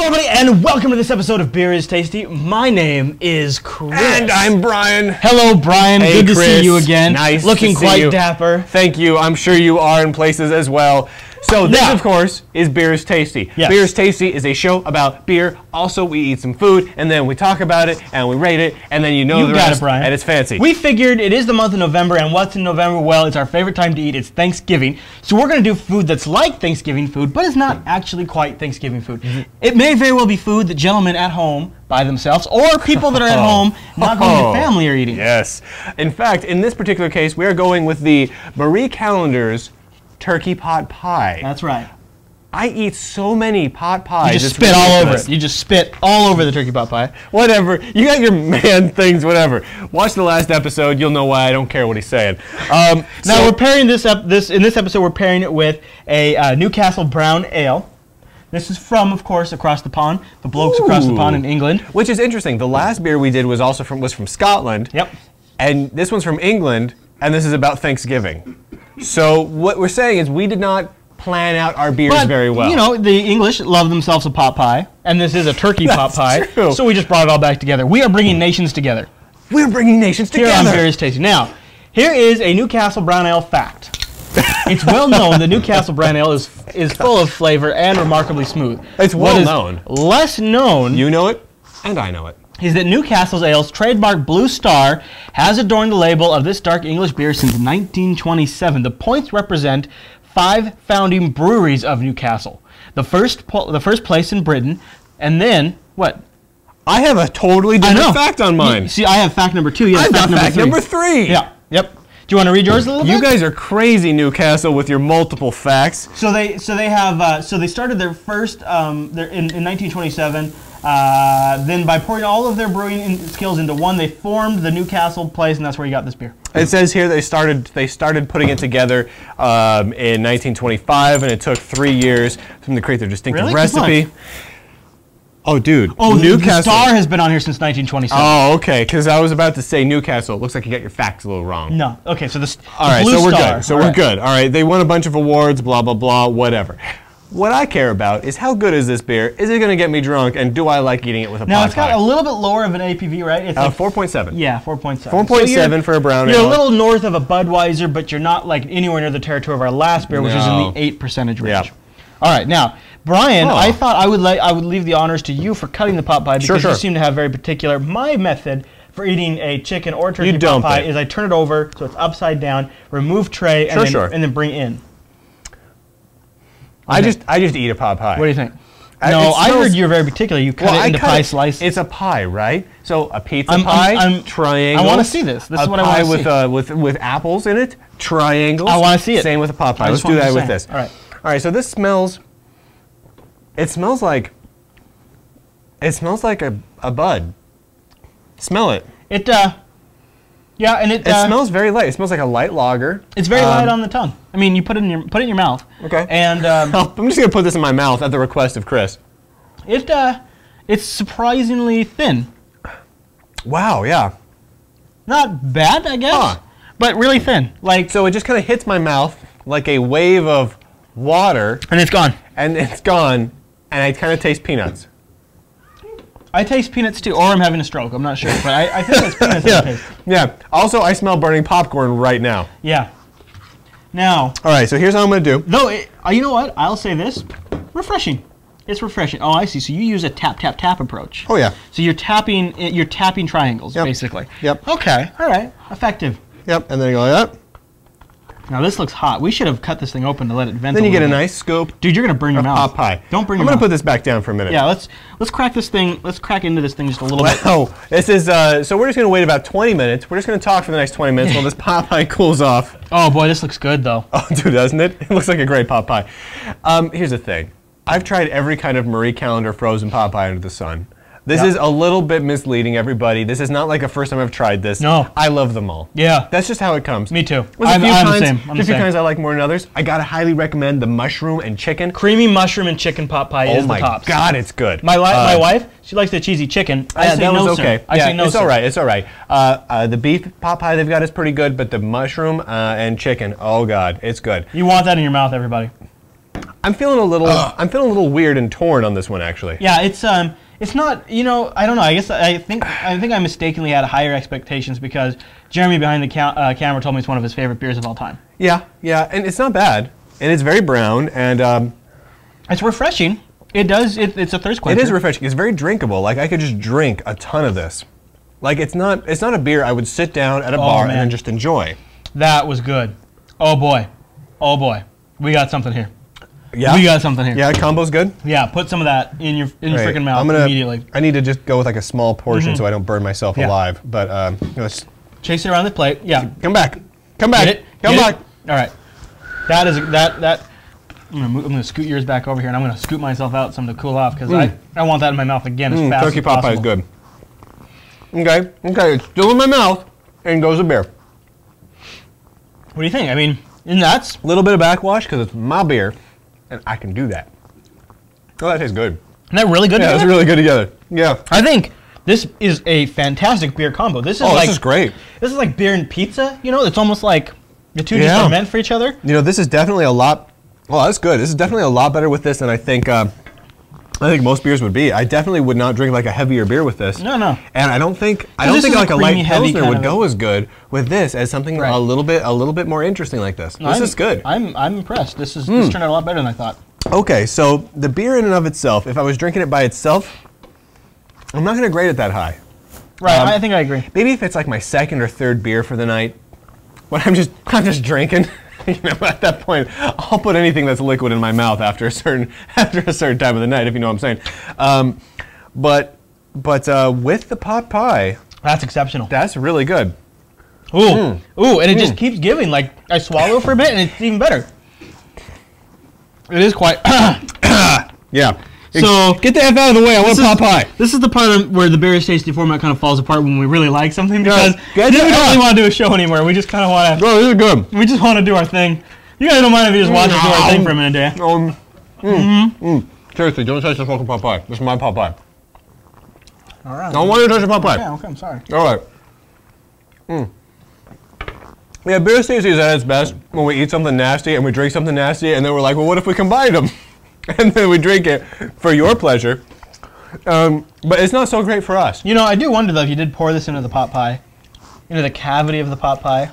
everybody, and welcome to this episode of Beer is Tasty. My name is Chris. And I'm Bryan. Hello, Bryan. Hey, Good to Chris. see you again. Nice Looking to see quite you. dapper. Thank you. I'm sure you are in places as well. So this, of course, is Beer is Tasty. Yes. Beer is Tasty is a show about beer. Also, we eat some food, and then we talk about it, and we rate it, and then you know the rest, Bryan. and it's fancy. We figured it is the month of November, and what's in November? Well, it's our favorite time to eat. It's Thanksgiving. So we're going to do food that's like Thanksgiving food, but it's not actually quite Thanksgiving food. It may very well be food that gentlemen at home by themselves, or people that are at home not going to family are eating. Yes. In fact, in this particular case, we are going with the Marie Callender's turkey pot pie. That's right. I eat so many pot pies. You just it's spit all over ridiculous. it. You just spit all over the turkey pot pie. Whatever. You got your man things, whatever. Watch the last episode. You'll know why I don't care what he's saying. Now we're pairing in this episode we're pairing it with a Newcastle Brown Ale. This is from, of course, across the pond. The blokes across the pond in England. Which is interesting. The last beer we did was also from Scotland. Yep. And this one's from England, and this is about Thanksgiving. So what we're saying is we did not plan out our beers very well. You know, the English love themselves a pot pie, and this is a turkey pot pie. True. So we just brought it all back together. We are bringing nations together. We're bringing nations together. Here on Beer is Tasty. Now, here is a Newcastle Brown Ale fact. It's well known that Newcastle Brown Ale is full of flavor and remarkably smooth. It's well known. Less known. You know it, and I know it. Is that Newcastle's Ale's trademark Blue Star has adorned the label of this dark English beer since 1927. The points represent 5 founding breweries of Newcastle. The first place in Britain, and then what? I have a totally different fact on mine. See, I have fact number 2. I've got fact number 3. Yeah. Yep. Do you want to read yours a little bit? You guys are crazy, Newcastle, with your multiple facts. So they started their first in 1927. Then by pouring all of their brewing skills into one, they formed the Newcastle place, and that's where you got this beer. It says here they started putting it together in 1925, and it took 3 years for them to create their distinctive recipe. Oh, dude. Oh, Newcastle. The Star has been on here since 1927. Oh, okay. Because I was about to say Newcastle. It looks like you got your facts a little wrong. No. Okay. So all right. Blue So we're Star. good. So we're good. All right. They won a bunch of awards. Blah blah blah. Whatever. What I care about is how good is this beer? Is it going to get me drunk? And do I like eating it with a pot pie? Now it's got a little bit lower of an APV, right? It's like 4.7. Yeah, 4.7. 4.7 for a brown ale. You're a little north of a Budweiser, but you're not like anywhere near the territory of our last beer, which is in the 8% range. Yeah. All right, now, Bryan, I thought I would leave the honors to you for cutting the pot pie because you seem to have very particular. My method for eating a chicken or turkey pot pie is I turn it over so it's upside down, remove tray, and then bring in. I just eat a pot pie. What do you think? No, I heard you're very particular. You cut it into pie slices. It's a pie, right? So a pizza pie, triangle. I want to see this. This is what I want to see. With apples in it, triangles. I want to see it. Same with a pot pie. Let's do that with this. All right. All right. So this smells. It smells like. It smells like a bud. Smell it. Yeah, and it smells very light. It smells like a light lager. It's very light on the tongue. I mean, you put it in your mouth. Okay. And I'm just gonna put this in my mouth at the request of Chris. It's surprisingly thin. Wow. Yeah. Not bad, I guess, but really thin. Like so, it just kind of hits my mouth like a wave of water, and it's gone. And it's gone, and I kind of taste peanuts. I taste peanuts too, or I'm having a stroke. I'm not sure, but I think it's peanuts. Yeah. Also, I smell burning popcorn right now. Yeah. Now. All right. So here's how I'm gonna do. No, you know what? I'll say this: refreshing. It's refreshing. Oh, I see. So you use a tap tap tap approach. Oh yeah. So you're tapping triangles basically. Yep. Okay. All right. Effective. Yep. And then you go like that. Now this looks hot. We should have cut this thing open to let it vent. Then you get a nice scoop. Dude, you're gonna burn your mouth. Pot pie. Don't burn your mouth. I'm gonna put this back down for a minute. Yeah, let's crack this thing. Let's crack into this thing just a little bit. Oh, this is so we're just gonna wait about 20 minutes. We're just gonna talk for the next 20 minutes while this pot pie cools off. Oh boy, this looks good though. Oh, dude, doesn't it? It looks like a great pot pie. Here's the thing. I've tried every kind of Marie Callender frozen pot pie under the sun. This is a little bit misleading, everybody. This is not like the first time I've tried this. No. I love them all. Yeah. That's just how it comes. Me too. I'm the same. I'm There's a few kinds I like more than others. I gotta highly recommend the mushroom and chicken. Creamy mushroom and chicken pot pie is the tops. Oh my God, it's good. My wife, she likes the cheesy chicken. I say no, sir. I say no, it's sir. all right. It's all right. The beef pot pie they've got is pretty good, but the mushroom and chicken, oh God, it's good. You want that in your mouth, everybody. I'm feeling a little weird and torn on this one, actually. Yeah, it's not, you know, I don't know. I guess I think I mistakenly had higher expectations because Jeremy behind the camera told me it's one of his favorite beers of all time. Yeah, and it's not bad, and it's very brown, and it's refreshing. It's a thirst quencher. It is refreshing. It's very drinkable. Like, I could just drink a ton of this. Like, it's not a beer I would sit down at a bar and then just enjoy. That was good. Oh boy, we got something here. Yeah, we got something here. Yeah, combo's good. Yeah, put some of that in your freaking mouth immediately. I need to just go with like a small portion so I don't burn myself alive. But let's chase it around the plate. Yeah, come back. Come back. All right, that is that. I'm gonna scoot yours back over here, and I'm gonna scoot myself out some to cool off because I want that in my mouth again as fast turkey as possible. pot pie is good. Okay, it's still in my mouth, and goes a beer. What do you think? I mean, that's a little bit of backwash because it's my beer, and I can do that. Oh, that tastes good. Isn't that really good? Yeah, it's really good together. Yeah, I think this is a fantastic beer combo. This is great. This is like beer and pizza. You know, it's almost like the two just are meant for each other. You know, this is definitely a lot. Oh, that's good. This is definitely a lot better with this than I think most beers would be. I definitely would not drink like a heavier beer with this. No. And I don't think like a light pilsner would go as good with this as something a little bit more interesting like this. This is good. I'm impressed. This turned out a lot better than I thought. Okay, so the beer in and of itself, if I was drinking it by itself, I'm not going to grade it that high. Right, I think I agree. Maybe if it's like my second or third beer for the night, when I'm just drinking. You know, at that point, I'll put anything that's liquid in my mouth after a certain time of the night, if you know what I'm saying. But with the pot pie, that's exceptional. That's really good. Ooh, and it just keeps giving. Like, I swallow for a bit, and it's even better. It is quite. Yeah. So get the F out of the way. I want pot pie. This is the part where the Berry's Tasty format kind of falls apart when we really like something because we don't really want to do a show anymore. We just kind of want to. Bro, this is good. We just want to do our thing. You guys don't mind if you just watch us do our thing for a minute, do you? Seriously, don't touch the fucking pot pie. This is my pot pie. All right. Don't want you to touch the pot pie. Yeah, okay, I'm sorry. All right. Yeah, Beer Tasty is at its best when we eat something nasty and we drink something nasty, and then we're like, well, what if we combined them? And then we drink it for your pleasure. But it's not so great for us. You know, I do wonder, though, if you did pour this into the pot pie, into the cavity of the pot pie,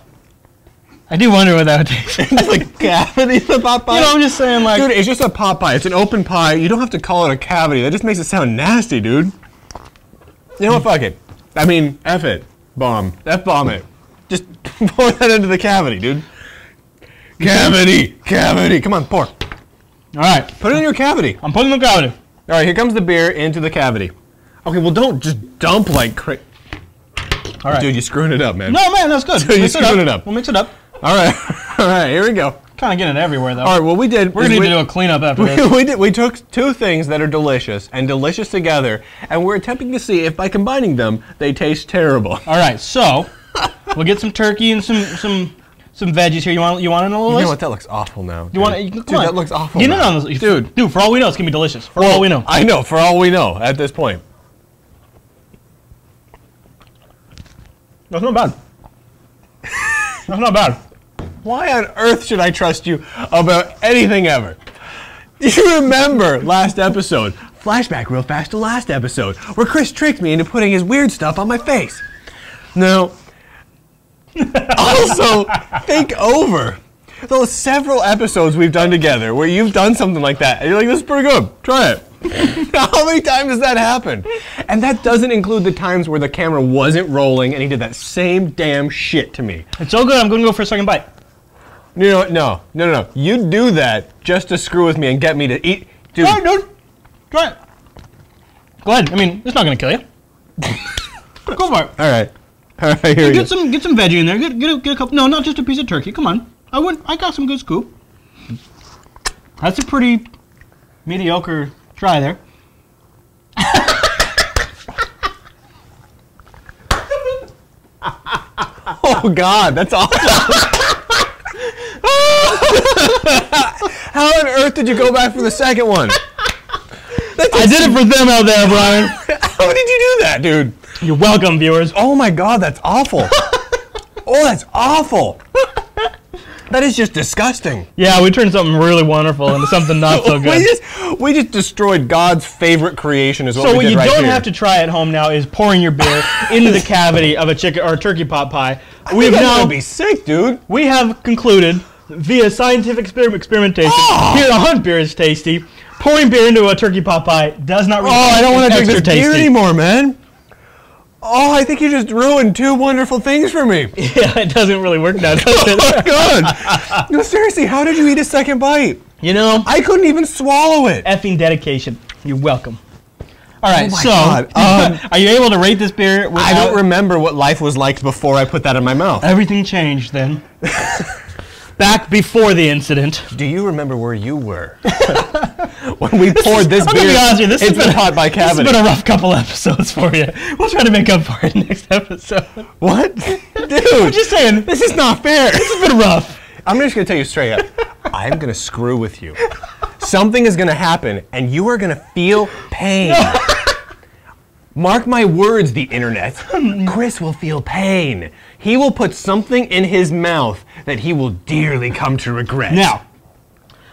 I do wonder what that would taste like. The cavity of the pot pie? You know, I'm just saying, like... Dude, it's just a pot pie. It's an open pie. You don't have to call it a cavity. That just makes it sound nasty, dude. You know what? Fuck it. I mean, F it. Bomb. F-bomb it. Just pour that into the cavity, dude. Cavity. Come on, pour. All right. Put it in your cavity. I'm putting it in the cavity. All right, here comes the beer into the cavity. Okay, well, don't just dump like crazy. All right. Dude, you're screwing it up, man. No, man, that's good. Dude, you're screwing it up. We'll mix it up. All right, here we go. Kind of getting it everywhere, though. All right, well, we did. We're going to need to do a cleanup after this. We took two things that are delicious and delicious together, and we're attempting to see if by combining them, they taste terrible. All right, so we'll get some turkey and some veggies here. You want it on the list? You know what? That looks awful now. You want it? Dude, that looks awful. Get it on the list, dude. For all we know, it's gonna be delicious. For all we know. I know. For all we know, at this point. That's not bad. That's not bad. Why on earth should I trust you about anything ever? You remember last episode? Flashback real fast to last episode, where Chris tricked me into putting his weird stuff on my face. Now. Also, think over those several episodes we've done together where you've done something like that and you're like, this is pretty good, try it. How many times has that happened? And that doesn't include the times where the camera wasn't rolling and he did that same damn shit to me. It's so good, I'm going to go for a second bite. You know what? No. You do that just to screw with me and get me to eat. Dude. Try it, dude. Try it. Go ahead. I mean, it's not going to kill you. Go for it. All right, here we go. Get some veggie in there. Get a couple. No, not just a piece of turkey. Come on. I got some good scoop. That's a pretty mediocre try there. Oh God, that's awful. How on earth did you go back for the second one? I did it for them out there, Brian. How did you do that, dude? You're welcome, viewers. Oh my God, that's awful. Oh, that's awful. That is just disgusting. Yeah, we turned something really wonderful into something not so good. we just destroyed God's favorite creation is what So we what did you right don't here. have to try at home now is pouring your beer into the cavity of a chicken or a turkey pot pie. I'm gonna be sick, dude. We have concluded via scientific experimentation here on Beer is Tasty, pouring beer into a turkey pot pie does not result I don't want to in drink this extra beer tasty. anymore, man. Oh, I think you just ruined 2 wonderful things for me. Yeah, it doesn't really work now, does it? Oh, God. No, seriously, how did you eat a second bite? You know, I couldn't even swallow it. effing dedication. You're welcome. All right, my so God. are you able to rate this beer? I don't remember what life was like before I put that in my mouth. Everything changed then. Back before the incident. Do you remember where you were when we poured this I'm beer gonna be honest with you, into the pot by This has cavity? been a rough couple episodes for you. We'll try to make up for it next episode. What? I'm Dude, just saying, this is not fair. this has been rough. I'm just going to tell you straight up. I'm going to screw with you. Something is going to happen, and you are going to feel pain. Mark my words, the internet. Chris will feel pain. He will put something in his mouth that he will dearly come to regret. Now,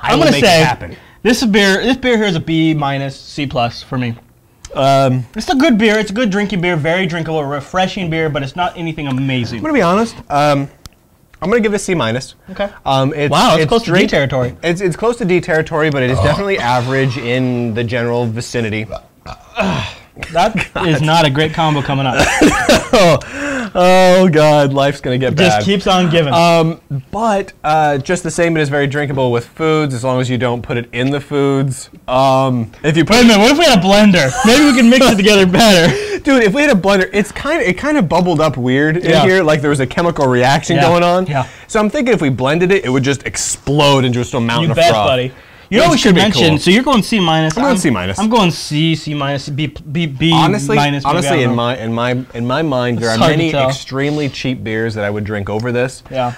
I I'm will gonna make say it happen. this beer here is a B minus C plus for me. It's a good beer. It's a good drinking beer, very drinkable, refreshing beer, but it's not anything amazing. I'm going to be honest. I'm going to give it a C minus. Okay. Wow, it's close to D territory. It's close to D territory, but it is definitely average in the general vicinity. That is not a great combo coming up. Oh God, life's gonna get bad. Just keeps on giving. But just the same, it is very drinkable with foods as long as you don't put it in the foods. If you put Wait a minute, what if we had a blender? Maybe we can mix it together better. dude, if we had a blender, it kind of bubbled up weird in here, like there was a chemical reaction going on. Yeah. So I'm thinking if we blended it, it would just explode into just a mountain You of bet, froth. buddy. You know what we should mention? Cool. So you're going C minus. I'm going C minus. I'm going C minus, B Honestly, minus. maybe, I don't know. in my mind, there are hard to many tell. extremely cheap beers that I would drink over this. Yeah.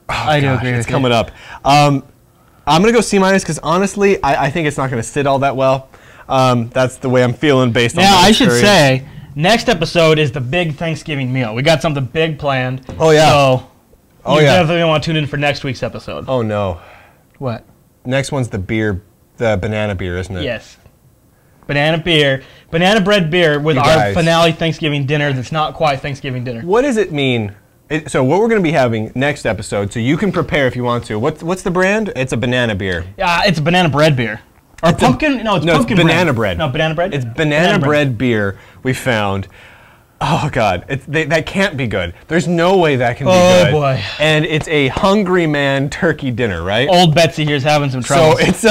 I do agree. It's coming up. I'm gonna go C minus because honestly, I think it's not gonna sit all that well. That's the way I'm feeling based on. Now that I should experience. say, next episode is the big Thanksgiving meal. We got something big planned. Oh, yeah. So Oh, you yeah. definitely want to tune in for next week's episode. Oh no. What? Next one's the banana beer, isn't it? Yes. Banana bread beer with You our guys. finale Thanksgiving dinner that's not quite Thanksgiving dinner. What does it mean? So what we're going to be having next episode, so you can prepare if you want to. What's the brand? It's a banana beer. It's a banana bread beer. Or pumpkin? No, it's pumpkin banana bread. No, banana bread? It's banana bread beer we found. Oh, God. That can't be good. There's no way that can be good. Oh, boy. And it's a hungry man turkey dinner, right? Old Betsy here's having some trouble. So it's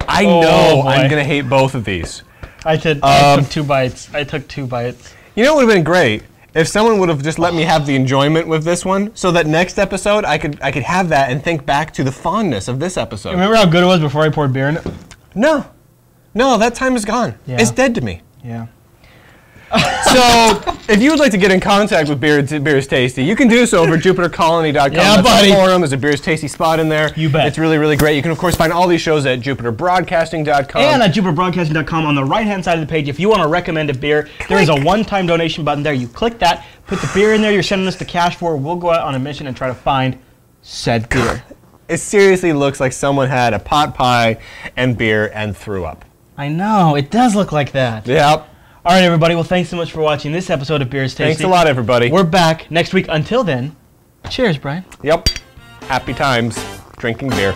I know boy. I'm going to hate both of these. I took 2 bites. I took 2 bites. You know what would have been great? If someone would have just let me have the enjoyment with this one, so that next episode I could have that and think back to the fondness of this episode. Remember how good it was before I poured beer in it? No, that time is gone. Yeah. It's dead to me. Yeah. So, if you would like to get in contact with Beer is Tasty, you can do so over JupiterColony.com. Yeah, That's buddy. our forum. There's a Beer is Tasty spot in there. You bet. It's really, really great. You can, of course, find all these shows at JupiterBroadcasting.com. And at JupiterBroadcasting.com on the right-hand side of the page, if you want to recommend a beer, there is a one-time donation button there. You click that, put the beer in there you're sending us the cash for. We'll go out on a mission and try to find said beer. It seriously looks like someone had a pot pie and beer and threw up. I know. It does look like that. Yep. All right, everybody. Well, thanks so much for watching this episode of Beer is Tasty. Thanks a lot, everybody. We're back next week. Until then, cheers, Brian. Yep. Happy times drinking beer.